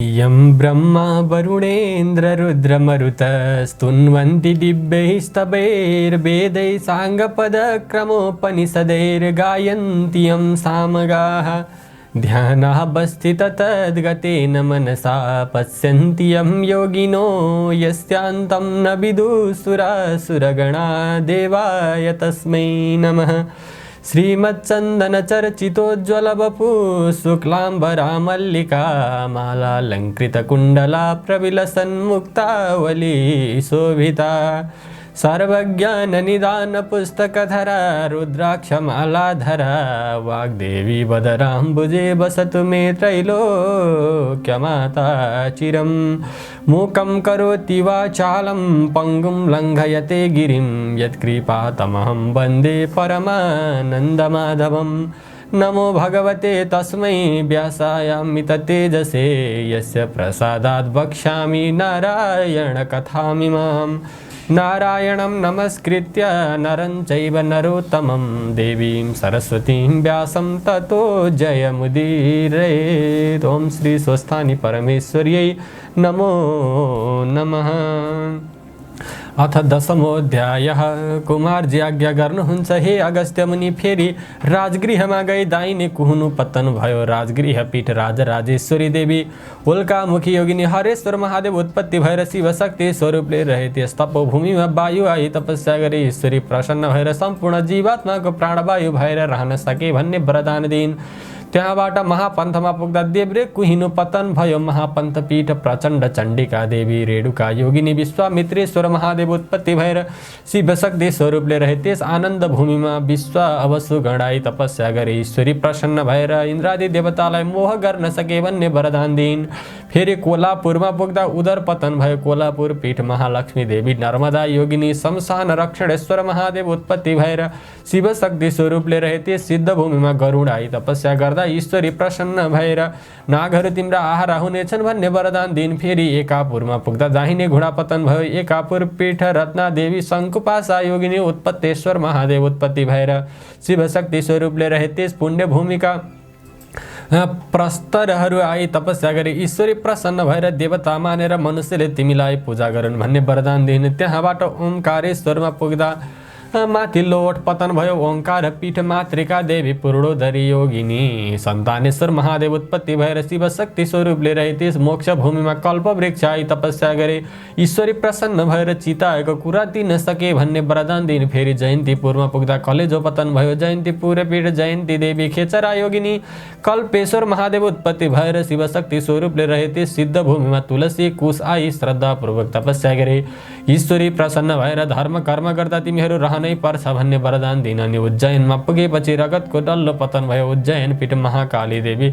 यं ब्रह्मा वरुणेन्द्ररुद्रमरुतस्तुन्वन्ति दिव्यैस्तवैर्वेदैः साङ्गपदक्रमोपनिषदैर्गायन्ति यं सामगाः ध्यानावस्थिततद्गतेन मनसा पश्यन्ति यं योगिनो यस्यान्तं न विदुः देवाय तस्मै नमः। श्रीमच्चन्दनचर्चितोज्ज्वलवपु शुक्लाम्बरा मल्लिका मालालङ्कृतकुण्डला प्रविलसन्मुक्तावली शोभिता सर्वज्ञाननिदानपुस्तकधरा रुद्राक्षमालाधरा वाग्देवी वदराम्बुजे वसतु मे त्रैलोक्यमाता चिरं मूकं करोति वाचालं पङ्गुं लङ्घयते गिरिं यत्कृपातमहं वन्दे परमानन्दमाधवं। नमो भगवते तस्मै व्यासायामिततेजसे यस्य प्रसादात् वक्ष्यामि नारायणकथामिमाम्। नारायणं नमस्कृत्य नरं चैव नरोत्तमं देवीं सरस्वतीं व्यासं ततो जयमुदीरयेत्। ॐ श्री स्वस्थानि परमेश्वर्यै नमो नमः। अथ दशमोऽध्यायः। कुमारजी आज्ञा गर्नुहुन्छ हे अगस्त्य मुनि, फेरि राजगृहमा गई दाहिने कुहुनु पतन भयो। राजगृह पीठ राजराजेश्वरी देवी उल्कामुखी योगिनी हरेश्वर महादेव उत्पत्ति भएर शिव शक्ति स्वरूपले रहे। त्यस तपोभूमिमा वायु आई तपस्या गरी ईश्वरी प्रसन्न भएर सम्पूर्ण जीवात्माको प्राणवायु भएर रहन सके भन्ने वरदान दिइन्। त्यहाँबाट महापन्थमा पुग्दा देब्रे कुहिनु पतन भयो। महापन्थ पीठ प्रचण्ड चण्डिका देवी रेणुका योगिनी विश्वामित्रेश्वर महादेव उत्पत्ति भएर शिव शक्ति स्वरूपले रहे। त्यस आनन्द भूमिमा विश्व अवसु गणाई तपस्या गरे ईश्वरी प्रसन्न भएर इन्द्रादि देवतालाई मोह गर्न सके भन्ने वरदान दिइन्। फेरि कोल्हापुरमा पुग्दा उदर पतन भयो। कोल्हापुर पीठ महालक्ष्मी देवी नर्मदा योगिनी शमशान रक्षणेश्वर महादेव उत्पत्ति भएर शिव शक्ति स्वरूपले रहे। त्यस सिद्ध भूमिमा गरुड आई तपस्या गर्दा ईश्वरी प्रसन्न भएर नागहरू तिम्रा आहारा हुनेछन् भन्ने वरदान दिइन्। फेरि एकापुरमा पुग्दा दाहिने घुडा पतन भयो। एकापुर पीठ रत्ना देवी शङ्कुपासा योगिनी उत्पत्तेश्वर महादेव उत्पत्ति भएर शिव शक्ति स्वरूपले रहे। त्यस पुण्य भूमिका प्रस्तरहरू आई तपस्या गरे ईश्वरी प्रसन्न भएर देवता मानेर मनुष्यले तिमीलाई पूजा गरून् भन्ने वरदान दिइन्। त्यहाँबाट ओमकारेश्वरमा पुग्दा माथिल्लो ओठ पतन भयो। ओंकार पीठ मातृका देवी पूर्णोदरी योगिनी सन्तानेश्वर महादेव उत्पत्ति भएर शिव शक्ति स्वरूपले रहे। त्यस मोक्ष भूमिमा कल्प वृक्ष आई तपस्या गरे ईश्वरी प्रसन्न भएर चिताएको कुरा दिन सके भन्ने वरदान दिइन्। फेरि जयन्तीपुरमा पुग्दा कलेजो पतन भयो। जयन्तीपुर पीठ जयन्ती देवी खेचरा योगिनी कल्पेश्वर महादेव उत्पत्ति भएर शिव शक्ति स्वरूपले रहे। त्यस सिद्ध भूमिमा तुलसी कुश आई श्रद्धापूर्वक तपस्या गरे ईश्वरी प्रसन्न भएर धर्म कर्म गर्दा तिमीहरू रहनै पर्छ भन्ने वरदान दिइन्। अनि उज्जैनमा पुगेपछि रगतको डल्लो पतन भयो। उज्जैन पीठ महाकाली देवी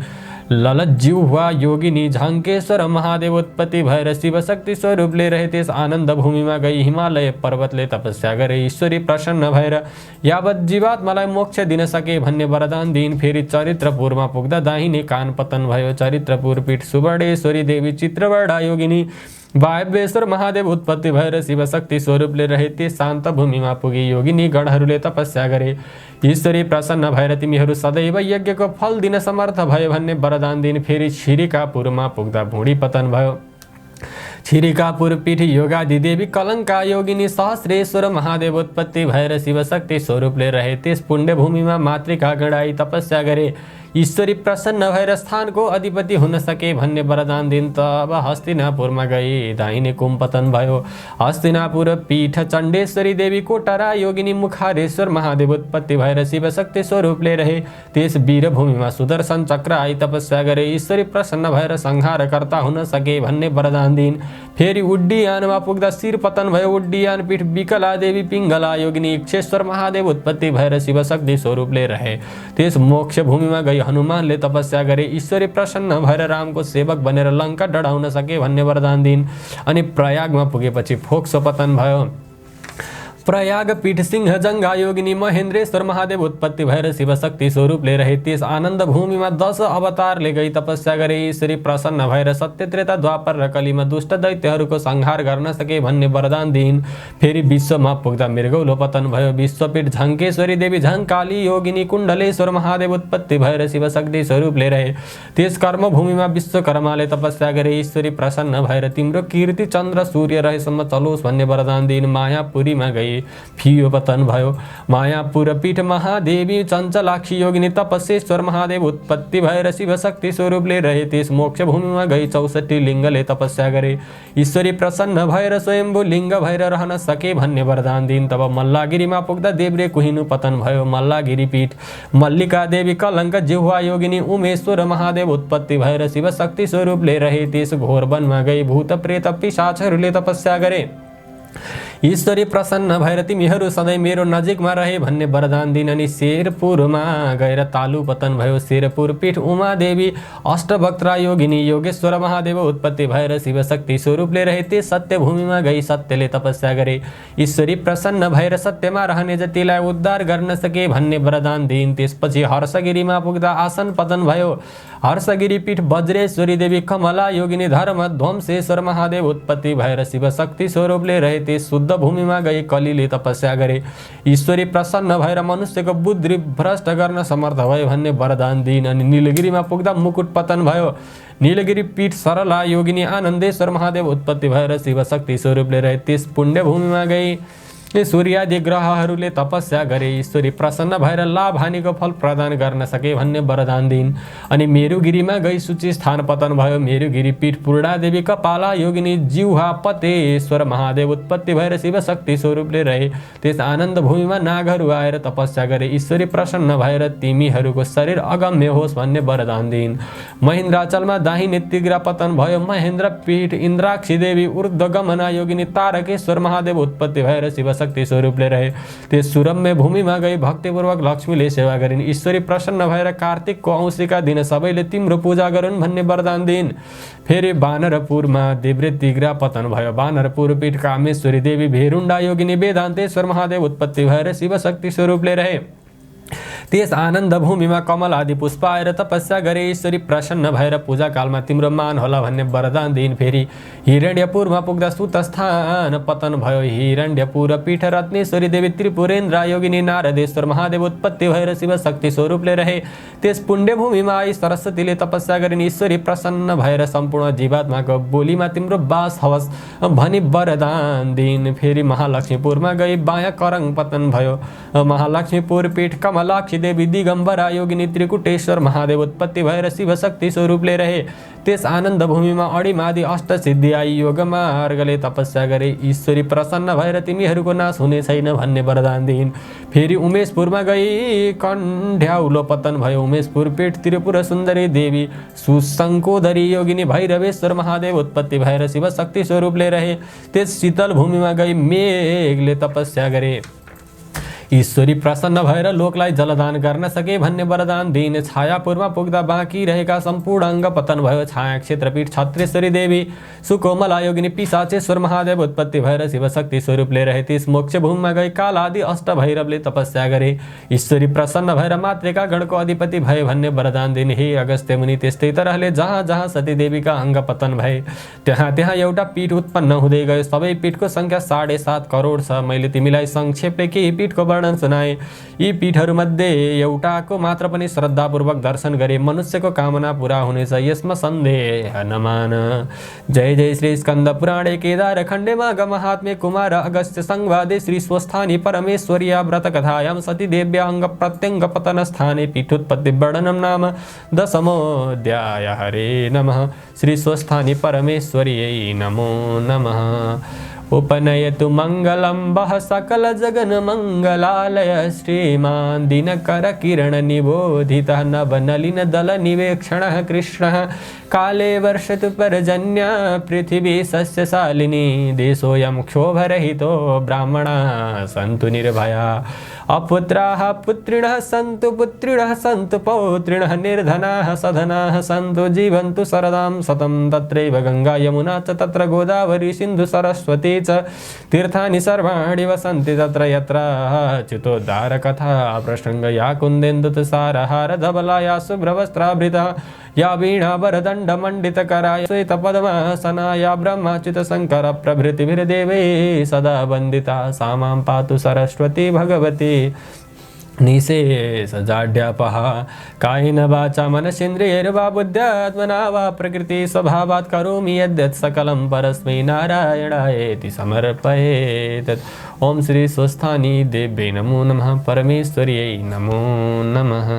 ललज्जिह्वा योगिनी झङ्केश्वर महादेव उत्पत्ति भएर शिव शक्ति स्वरूपले रहे। त्यस आनन्द भूमिमा गई हिमालय पर्वतले तपस्या गरे ईश्वरी प्रसन्न भएर यावत जीवात्मालाई मोक्ष दिन सके भन्ने वरदान दिइन्। फेरि चरित्रपुरमा पुग्दा दाहिने कान पतन भयो। चरित्रपुर पीठ सुवर्णेश्वरी देवी चित्रवर्णा योगिनी वायव्येश्वर महादेव उत्पत्ति भएर शिव शक्ति स्वरूपले रहे। त्यस शान्त भूमिमा पुगे योगिनी गणहरूले तपस्या गरे ईश्वरी प्रसन्न भएर तिमीहरू सदैव यज्ञको फल दिन समर्थ भयो भन्ने वरदान दिइन्। फेरि छिरिकापुरमा पुग्दा भुँडी पतन भयो। छिरिकापुर पीठ योगादि देवी कलङ्का योगिनी सहस्रेश्वर महादेव उत्पत्ति भएर शिव शक्ति स्वरूपले रहे। त्यस पुण्य भूमिमा मातृका गणाई तपस्या गरे ईश्वरी प्रसन्न भएर स्थानको अधिपति हुन सके भन्ने वरदान दिइन्। तब हस्तिनापुरमा गई दाहिने कुम पतन भयो। हस्तिनापुर पीठ चण्डेश्वरी देवी कोटरा योगिनी मुखारेश्वर महादेव उत्पत्ति भएर शिव शक्ति स्वरूपले रहे। त्यस वीरभूमिमा सुदर्शन चक्र आई तपस्या गरे ईश्वरी प्रसन्न भएर संहारकर्ता हुन सके भन्ने वरदान दिइन्। फेरि उड्डीयानमा पुग्दा शिर पतन भयो। उड्डीयान पीठ विकला देवी पिङ्गला योगिनी इक्षेश्वर महादेव उत्पत्ति भएर शिव शक्ति स्वरूपले रहे। त्यस मोक्ष भूमिमा गई हनुमानले तपस्या गरे ईश्वरी प्रसन्न भएर रामको सेवक बनेर लङ्का डढाउन सके भन्ने वरदान दिइन्। अनि प्रयागमा पुगेपछि फोक्सो पतन भयो। प्रयाग पीठ सिंह जङ्गा योगिनी महेन्द्रेश्वर महादेव उत्पत्ति भएर शिवशक्ति स्वरूपले रहे त्यस आनन्द भूमिमा 10 अवतारले गई तपस्या गरे। ईश्वरी प्रसन्न भएर सत्य त्रेता द्वापर र कलीमा दुष्ट दैत्यहरूको संहार गर्न सके भन्ने वरदान दिइन्। फेरि विश्वमा पुग्दा मृगौलो पतन भयो। विश्वपीठ झङ्केश्वरी देवी झङ्काली योगिनी कुण्डलेश्वर महादेव उत्पत्ति भएर शिवशक्ति स्वरूपले रहे त्यस कर्मभूमिमा विश्वकर्माले तपस्या गरे। ईश्वरी प्रसन्न भएर तिम्रो कीर्ति चन्द्र सूर्य रहेसम्म चलोस् भन्ने वरदान दिइन्। मायापुरीमा गई फियो पतन भयो। मायापुर पीठ महादेवी चञ्चलाक्षी योगिनी तपस्येश्वर महादेव उत्पत्ति भएर शिवशक्ति स्वरूपले रहे त्यस मोक्ष भूमिमा गई 64 लिङ्गले तपस्या गरे। ईश्वरी प्रसन्न भएर स्वयम्भू लिङ्ग भएर रहन सके भन्ने वरदान दिइन्। तब मल्लागिरीमा पुग्दा देब्रे कुहिनु पतन भयो। मल्लागिरी पीठ मल्लिका देवी कलङ्क जिह्वा योगिनी उमेश्वर महादेव उत्पत्ति भएर शिवशक्ति स्वरूपले रहे त्यस घोर वनमा गई भूत प्रेत पिशाचहरूले तपस्या गरे। ईश्वरी प्रसन्न भएर तिमीहरू सधैँ मेरो नजिकमा रहे भन्ने वरदान दिइन्। अनि शेरपुरमा गएर तालु पतन भयो। शेरपुर पीठ उमादेवी अष्टवक्त्रा योगिनी योगेश्वर महादेव उत्पत्ति भएर शिवशक्ति स्वरूपले रहे त्यस सत्य भूमिमा गई सत्यले तपस्या गरे। ईश्वरी प्रसन्न भएर सत्यमा रहने जतिलाई उद्धार गर्न सके भन्ने वरदान दिइन्। त्यसपछि हर्षगिरीमा पुग्दा आसन पतन भयो। हर्षगिरी पीठ वज्रेश्वरी देवी कमला योगिनी धर्म ध्वंसेश्वर महादेव उत्पत्ति भएर शिवशक्ति स्वरूपले रहे त्यस शुद्ध भूमिमा गई कलीले तपस्या गरे। ईश्वरी प्रसन्न भएर मनुष्यको बुद्धि भ्रष्ट गर्न समर्थ भयो भन्ने वरदान दिइन्। अनि नीलगिरीमा पुग्दा मुकुट पतन भयो। नीलगिरी पीठ सरला योगिनी आनन्देश्वर महादेव उत्पत्ति भएर शिवशक्ति स्वरूपले रहे त्यस पुण्य भूमिमा गई सूर्यादि ग्रहहरूले तपस्या गरे। ईश्वरी प्रसन्न भएर लाभ हानिको फल प्रदान गर्न सके भन्ने वरदान दिइन्। अनि मेरुगिरीमा गई सूची स्थान पतन भयो। मेरुगिरी पीठ पूर्णादेवी कपाला योगिनी जिह्वा पतेश्वर महादेव उत्पत्ति भएर शिवशक्ति स्वरूपले रहे त्यस आनन्द भूमिमा नागहरू आएर तपस्या गरे। ईश्वरी प्रसन्न भएर तिमीहरूको शरीर अगम्य होस् भन्ने वरदान दिइन्। महेन्द्राचलमा दाहिने तिग्रा पतन भयो। महेन्द्र पीठ इन्द्राक्षी देवी ऊर्ध्वगमना योगिनी तारकेश्वर महादेव उत्पत्ति भएर शिवशक्ति स्वरूपले रहे त्यस सुरम्य भूमिमा गई भक्तिपूर्वक लक्ष्मीले सेवा गरिन्। ईश्वरी प्रसन्न भएर कार्तिकको औँसीका दिन सबैले तिम्रो पूजा गरून् भन्ने वरदान दिइन्। फेरि बानरपुरमा देब्रे तिग्रा पतन भयो। बानरपुर पीठ कामेश्वरी देवी भेरुण्डा योगिनी वेदान्तेश्वर महादेव उत्पत्ति भएर शिवशक्ति स्वरूपले रहे त्यस आनन्द भूमिमा कमल आदि पुष्प आएर तपस्या गरे। ईश्वरी प्रसन्न भएर पूजा कालमा तिम्रो मान होला भन्ने वरदान दिइन्। फेरि हिरण्यपुरमा पुग्दा सुतस्थान पतन भयो। हिरण्यपुर पीठ रत्नेश्वरी देवी त्रिपुरेन्द्र योगिनी नारदेश्वर महादेव उत्पत्ति भएर शिवशक्ति स्वरूपले रहे त्यस पुण्य भूमिमा आई सरस्वतीले तपस्या गरिन्। ईश्वरी प्रसन्न भएर सम्पूर्ण जीवात्माको बोलीमा तिम्रो बास हवस् भनी वरदान दिइन्। फेरि महालक्ष्मीपुरमा गई बायाँ करङ पतन भयो। महालक्ष्मीपुर पीठ कमलाक्षी देवी दिगम्बरा योगिनी त्रिकुटेश्वर महादेव उत्पत्ति भएर शिवशक्ति स्वरूपले रहे त्यस आनन्द भूमिमा अडिमादि अष्टसिद्धि आई योग मार्गले तपस्या गरे। ईश्वरी प्रसन्न भएर तिमीहरूको नाश हुने छैन भन्ने वरदान दिइन्। फेरि उमेशपुरमा गई कण्ढ्याउलो पतन भयो। उमेशपुर पीठ त्रिपुर सुन्दरी देवी सुशङ्कोदरी योगिनी भैरवेश्वर महादेव उत्पत्ति भएर शिवशक्ति स्वरूपले रहे त्यस शीतल भूमिमा गई मेघले तपस्या गरे। ईश्वरी प्रसन्न भएर लोकलाई जलदान गर्न सके भन्ने वरदान दिइन्। छायापुरमा पुग्दा बाँकी रहेका सम्पूर्ण अङ्ग पतन भयो। छाया क्षेत्रपीठ छत्रेश्वरी देवी सुकोमला योगिनी पिशाचेश्वर महादेव उत्पत्ति भएर शिवशक्ति स्वरूपले रहे त्यस मोक्ष भूमिमा गई काल आदि अष्ट भैरवले तपस्या गरे। ईश्वरी प्रसन्न भएर मातृका गणको अधिपति भए भन्ने वरदान दिइन्। हे अगस्त्य मुनि त्यस्तै तरहले जहाँ जहाँ सती देवीका अङ्ग पतन भए त्यहाँ त्यहाँ एउटा पीठ उत्पन्न हुँदै गयो। सबै पीठको सङ्ख्या 7.5 करोड छ। मैले तिमीलाई संक्षेपले केही पीठको वर्णन सुनाए। यी पीठहरूमध्ये एउटाको मात्र पनि श्रद्धापूर्वक दर्शन गरे मनुष्यको कामना पूरा हुनेछ, यसमा सन्देह नमान। जय जय श्री स्कंद पुराणे केदार खण्डे माघ महात्म्ये कुमार अगस्त्य संवादे श्री स्वस्थानी परमेश्वर्या व्रत कथायां सती देव्या अंग प्रत्यंग पतन स्थाने पीठोत्पत्ति वर्णनम नाम 10मोऽध्याय। हरे नमः। श्री स्वस्थानी परमेश्वर्यै नमो नमः। उपनयतु मंगलम वह सकल जगन मंगलालय श्रीमान दिनकर किरण निबोधित नवनलिन दल निवेक्षण कृष्ण काले वर्षतु पर्जन्या पृथिवी सस्यशालिनी देशोऽयं क्षोभरहितो ब्राह्मणा सन्तु निर्भया अपुत्राः पुत्रिणः सन्तु पुत्रिणः सन्तु पौत्रिणः निर्धनाः सधनाः सन्तु जीवन्तु शरदां शतं तत्रैव गंगा यमुना च तत्र गोदावरी सिन्धु सरस्वती च तीर्थानि सर्वाणि वसन्ति तत्र यत्र च्युतोद्धारकथा प्रसङ्ग या कुन्देन्दुतुषारहार धवला या शुभ्रवस्त्राभृता या वीणावरदण्डमण्डितकरा श्वेतपद्मासना या ब्रह्माच्युतशङ्कर प्रभृतिभिर्देवै सदा वन्दिता सा मां पातु सरस्वती भगवती निशेषजाड्यापहा कायेन वाचा मनसेन्द्रियैर्वा बुद्ध्यात्मना वा प्रकृति स्वभावात् करोमि यद्यत् सकलं परस्मै नारायणायेति समर्पयेत्। ओम श्री स्वस्थानी देव्यै नमो नमः। परमेश्वर्यै नमो नमः।